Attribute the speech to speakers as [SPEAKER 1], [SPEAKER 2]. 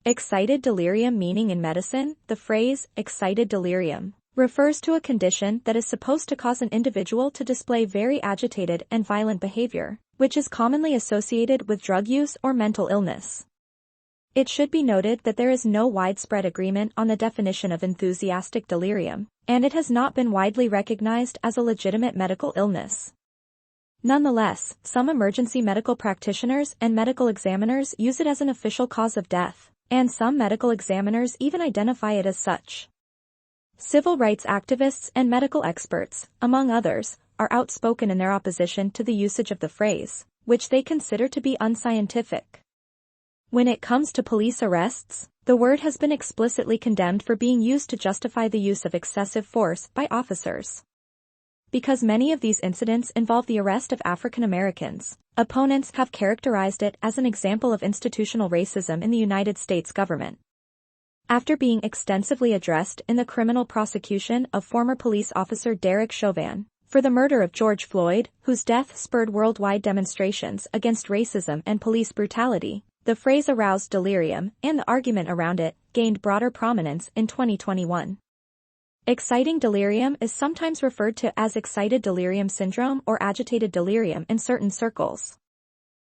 [SPEAKER 1] Excited delirium meaning in medicine, the phrase, excited delirium, refers to a condition that is supposed to cause an individual to display very agitated and violent behavior, which is commonly associated with drug use or mental illness. It should be noted that there is no widespread agreement on the definition of enthusiastic delirium, and it has not been widely recognized as a legitimate medical illness. Nonetheless, some emergency medical practitioners and medical examiners use it as an official cause of death, and some medical examiners even identify it as such. Civil rights activists and medical experts, among others, are outspoken in their opposition to the usage of the phrase, which they consider to be unscientific. When it comes to police arrests, the word has been explicitly condemned for being used to justify the use of excessive force by officers. Because many of these incidents involve the arrest of African Americans, opponents have characterized it as an example of institutional racism in the United States government. After being extensively addressed in the criminal prosecution of former police officer Derek Chauvin for the murder of George Floyd, whose death spurred worldwide demonstrations against racism and police brutality, the phrase aroused delirium, and the argument around it gained broader prominence in 2021. Exciting delirium is sometimes referred to as excited delirium syndrome or agitated delirium in certain circles.